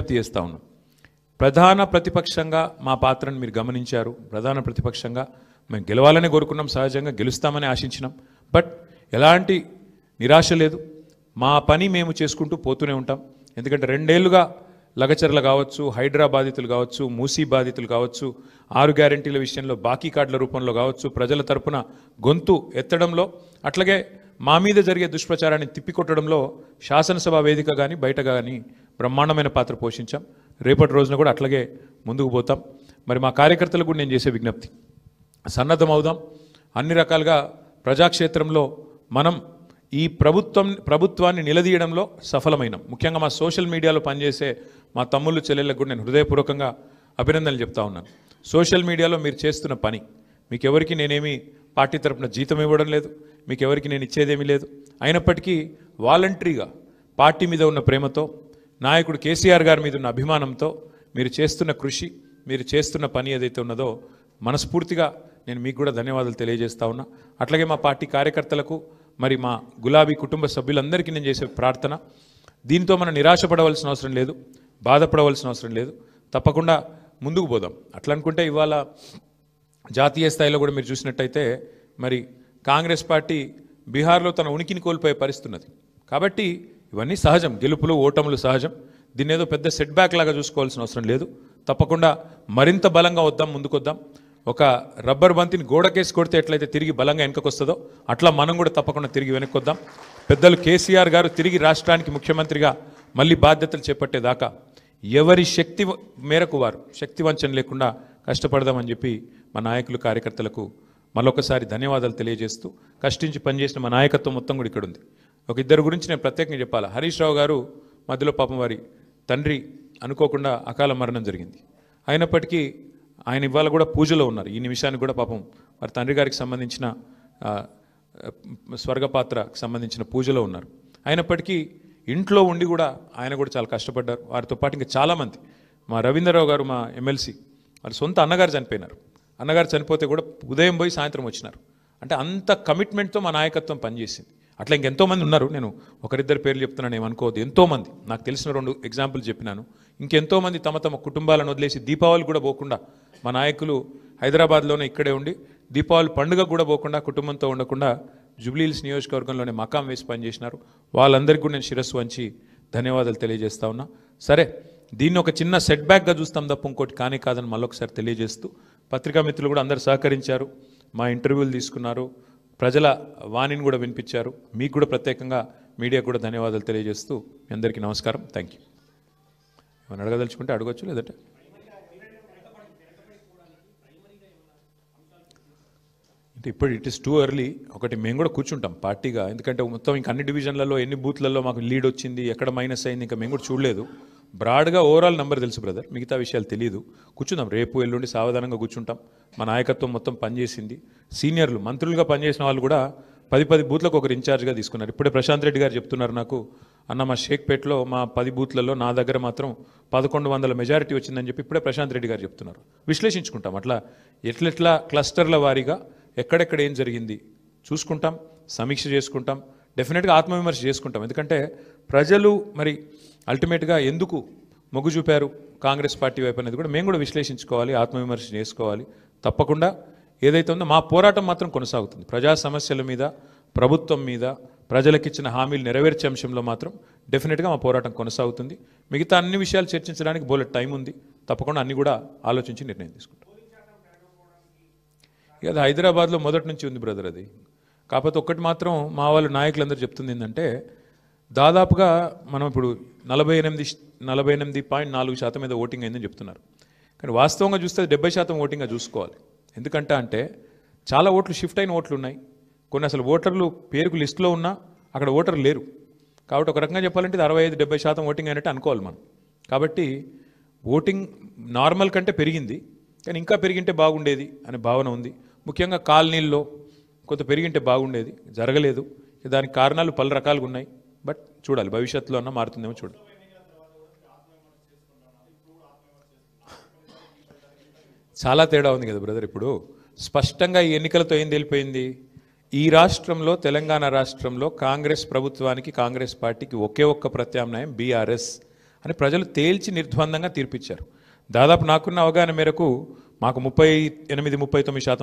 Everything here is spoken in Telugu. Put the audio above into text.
చేస్తా ఉన్నాం. ప్రధాన ప్రతిపక్షంగా మా పాత్రను మీరు గమనించారు. ప్రధాన ప్రతిపక్షంగా మేము గెలవాలని కోరుకున్నాం, సహజంగా గెలుస్తామని ఆశించినాం. బట్ ఎలాంటి నిరాశ లేదు. మా పని మేము చేసుకుంటూ పోతూనే ఉంటాం. ఎందుకంటే 2 ఏళ్లుగా లగచర్ల కావచ్చు, హైడ్రా బాధితులు కావచ్చు, మూసీ బాధితులు కావచ్చు, 6 గ్యారెంటీల విషయంలో బాకీ కార్డుల రూపంలో కావచ్చు, ప్రజల తరపున గొంతు ఎత్తడంలో, అట్లాగే మా మీద జరిగే దుష్ప్రచారాన్ని తిప్పికొట్టడంలో శాసనసభ వేదిక కానీ బయట కానీ బ్రహ్మాండమైన పాత్ర పోషించాం. రేపటి రోజున కూడా అట్లాగే ముందుకు పోతాం. మరి మా కార్యకర్తలకు కూడా నేను చేసే విజ్ఞప్తి, సన్నద్ధం అవుదాం. అన్ని రకాలుగా ప్రజాక్షేత్రంలో మనం ఈ ప్రభుత్వాన్ని నిలదీయడంలో సఫలమైనాం. ముఖ్యంగా మా సోషల్ మీడియాలో పనిచేసే మా తమ్ముళ్ళు చెల్లెళ్ళకు కూడా నేను హృదయపూర్వకంగా అభినందనలు చెప్తా ఉన్నాను. సోషల్ మీడియాలో మీరు చేస్తున్న పని, మీకెవరికి నేనేమి పార్టీ తరపున జీతం ఇవ్వడం లేదు, మీకెవరికి నేను ఇచ్చేదేమీ లేదు. అయినప్పటికీ వాలంటరీగా పార్టీ మీద ఉన్న ప్రేమతో, నాయకుడు కేసీఆర్ గారి మీద ఉన్న అభిమానంతో మీరు చేస్తున్న కృషి, మీరు చేస్తున్న పని ఏదైతే ఉన్నదో మనస్ఫూర్తిగా నేను మీకు కూడా ధన్యవాదాలు తెలియజేస్తా ఉన్నా. అట్లాగే మా పార్టీ కార్యకర్తలకు, మరి మా గులాబీ కుటుంబ సభ్యులందరికీ నేను చేసే ప్రార్థన, దీంతో మనం నిరాశపడవలసిన అవసరం లేదు, బాధపడవలసిన అవసరం లేదు. తప్పకుండా ముందుకు పోదాం. అట్లా అనుకుంటే ఇవాళ జాతీయ స్థాయిలో కూడా మీరు చూసినట్టయితే మరి కాంగ్రెస్ పార్టీ బీహార్లో తన ఉనికిని కోల్పోయే పరిస్థితి ఉన్నది. కాబట్టి ఇవన్నీ సహజం, గెలుపులు ఓటములు సహజం. దీన్ని ఏదో పెద్ద సెట్ బ్యాక్ లాగా చూసుకోవాల్సిన అవసరం లేదు. తప్పకుండా మరింత బలంగా వద్దాం, ముందుకొద్దాం. ఒక రబ్బర్ బంతిని గోడకేసి కొడితే ఎట్లయితే తిరిగి బలంగా వెనకకొస్తుందో అట్లా మనం కూడా తప్పకుండా తిరిగి వెనక్కొద్దాం. పెద్దలు కేసీఆర్ గారు తిరిగి రాష్ట్రానికి ముఖ్యమంత్రిగా మళ్ళీ బాధ్యతలు చేపట్టేదాకా ఎవరి శక్తి మేరకు వారు శక్తి వంచన లేకుండా కష్టపడదామని చెప్పి మా నాయకులు కార్యకర్తలకు మరొకసారి ధన్యవాదాలు తెలియజేస్తూ, కష్టించి పనిచేసిన మా నాయకత్వం మొత్తం కూడా ఇక్కడ ఉంది. ఒక ఇద్దరు గురించి నేను ప్రత్యేకంగా చెప్పాలి. హరీష్ రావు గారు మధ్యలో పాపం వారి తండ్రి అనుకోకుండా అకాల మరణం జరిగింది. అయినప్పటికీ ఆయన ఇవాళ కూడా పూజలో ఉన్నారు. ఈ నిమిషానికి కూడా పాపం వారి తండ్రి గారికి సంబంధించిన స్వర్గపాత్రకు సంబంధించిన పూజలో ఉన్నారు. అయినప్పటికీ ఇంట్లో ఉండి కూడా ఆయన కూడా చాలా కష్టపడ్డారు. వారితో పాటు ఇంకా చాలామంది, మా రవీంద్రరావు గారు మా ఎమ్మెల్సీ, వారి సొంత అన్నగారు చనిపోయినారు. అన్నగారు చనిపోతే కూడా ఉదయం పోయి సాయంత్రం వచ్చినారు. అంటే అంత కమిట్మెంట్తో మా నాయకత్వం పనిచేసింది. అట్లా ఇంకెంతోమంది ఉన్నారు. నేను ఒకరిద్దరు పేర్లు చెప్తున్నాను, ఏమనుకోవద్దు. ఎంతోమంది నాకు తెలిసిన 2 ఎగ్జాంపుల్ చెప్పినాను. ఇంకెంతోమంది తమ తమ కుటుంబాలను వదిలేసి దీపావళి కూడా పోకుండా, మా నాయకులు హైదరాబాద్లోనే ఇక్కడే ఉండి దీపావళి పండుగ కూడా పోకుండా, కుటుంబంతో ఉండకుండా జూబ్లీహిల్స్ నియోజకవర్గంలోనే మకాం వేసి పనిచేసినారు. వాళ్ళందరికీ కూడా నేను శిరస్సు వంచి ధన్యవాదాలు తెలియజేస్తా ఉన్నా. సరే, దీన్ని ఒక చిన్న సెట్ బ్యాక్గా చూస్తాం తప్ప ఇంకోటి కానీ కాదని మళ్ళొకసారి తెలియజేస్తూ, పత్రికా మిత్రులు కూడా అందరు సహకరించారు, మా ఇంటర్వ్యూలు తీసుకున్నారు, ప్రజల వాణిని కూడా వినిపించారు. మీకు కూడా ప్రత్యేకంగా మీడియా కూడా ధన్యవాదాలు తెలియజేస్తూ మీ అందరికీ నమస్కారం. Thank you. ఏమైనా అడగదలుచుకుంటే అడగచ్చు, లేదంటే అంటే ఇప్పుడు ఇట్ ఈస్ టూ ఎర్లీ. ఒకటి మేము కూడా కూర్చుంటాం పార్టీగా, ఎందుకంటే మొత్తం ఇంకా అన్ని డివిజన్లలో ఎన్ని బూత్లలో మాకు లీడ్ వచ్చింది, ఎక్కడ మైనస్ అయింది, ఇంకా మేము కూడా చూడలేదు. బ్రాడ్గా ఓవరాల్ నెంబర్ తెలుసు బ్రదర్, మిగతా విషయాలు తెలియదు. కూర్చుందాం, రేపు ఎల్లుండి సావధానంగా కూర్చుంటాం. మా నాయకత్వం మొత్తం పనిచేసింది. సీనియర్లు మంత్రులుగా పనిచేసిన వాళ్ళు కూడా 10 బూత్లకు ఒకరు ఇన్ఛార్జ్గా తీసుకున్నారు. ఇప్పుడే ప్రశాంత్ రెడ్డి గారు చెప్తున్నారు నాకు, అన్న మా షేక్పేట్లో మా 10 బూత్లలో నా దగ్గర మాత్రం 1100 మెజారిటీ వచ్చిందని చెప్పి ఇప్పుడే ప్రశాంత్ రెడ్డి గారు చెప్తున్నారు. విశ్లేషించుకుంటాం, అట్లా ఎట్లెట్లా క్లస్టర్ల వారీగా ఎక్కడెక్కడ ఏం జరిగింది చూసుకుంటాం, సమీక్ష చేసుకుంటాం, డెఫినెట్గా ఆత్మవిమర్శ చేసుకుంటాం. ఎందుకంటే ప్రజలు మరి అల్టిమేట్గా ఎందుకు మొగ్గు చూపారు కాంగ్రెస్ పార్టీ వైపు అనేది కూడా మేము కూడా విశ్లేషించుకోవాలి, ఆత్మవిమర్శ చేసుకోవాలి. తప్పకుండా ఏదైతే ఉందో మా పోరాటం మాత్రం కొనసాగుతుంది. ప్రజా సమస్యల మీద, ప్రభుత్వం మీద, ప్రజలకిచ్చిన హామీలు నెరవేర్చే అంశంలో మాత్రం డెఫినెట్గా మా పోరాటం కొనసాగుతుంది. మిగతా అన్ని విషయాలు చర్చించడానికి బోలెడ్ టైం ఉంది. తప్పకుండా అన్ని కూడా ఆలోచించి నిర్ణయం తీసుకుంటాం. ఇక అది హైదరాబాద్లో మొదటి నుంచి ఉంది బ్రదర్ అది. కాకపోతే ఒక్కటి మాత్రం మా వాళ్ళు నాయకులందరూ చెప్తుంది ఏంటంటే, దాదాపుగా మనం ఇప్పుడు 48.4% మీద ఓటింగ్ అయిందని చెప్తున్నారు. కానీ వాస్తవంగా చూస్తే 70% ఓటింగ్గా చూసుకోవాలి. ఎందుకంటే అంటే చాలా ఓట్లు షిఫ్ట్ అయిన ఓట్లు ఉన్నాయి. కొన్ని అసలు ఓటర్లు పేరుకు లిస్టులో ఉన్నా అక్కడ ఓటర్లు లేరు. కాబట్టి ఒక రకంగా చెప్పాలంటే 65-70% ఓటింగ్ అయినట్టు అనుకోవాలి మనం. కాబట్టి ఓటింగ్ నార్మల్ కంటే పెరిగింది, కానీ ఇంకా పెరిగింటే బాగుండేది అనే భావన ఉంది. ముఖ్యంగా కాలనీల్లో కొంత పెరిగింటే బాగుండేది, జరగలేదు. దానికి కారణాలు పలు రకాలుగా ఉన్నాయి. బట్ చూడాలి, భవిష్యత్తులో అన్న మారుతుందేమో చూడాలి. చాలా తేడా ఉంది కదా బ్రదర్. ఇప్పుడు స్పష్టంగా ఈ ఎన్నికలతో ఏం తెలిపోయింది, ఈ రాష్ట్రంలో, తెలంగాణ రాష్ట్రంలో కాంగ్రెస్ ప్రభుత్వానికి, కాంగ్రెస్ పార్టీకి ఒకే ఒక్క ప్రత్యామ్నాయం బీఆర్ఎస్. అని ప్రజలు తేల్చి నిర్ద్వందంగా తీర్పిచ్చారు. దాదాపు నాకున్న అవగాహన మేరకు మాకు 38-39%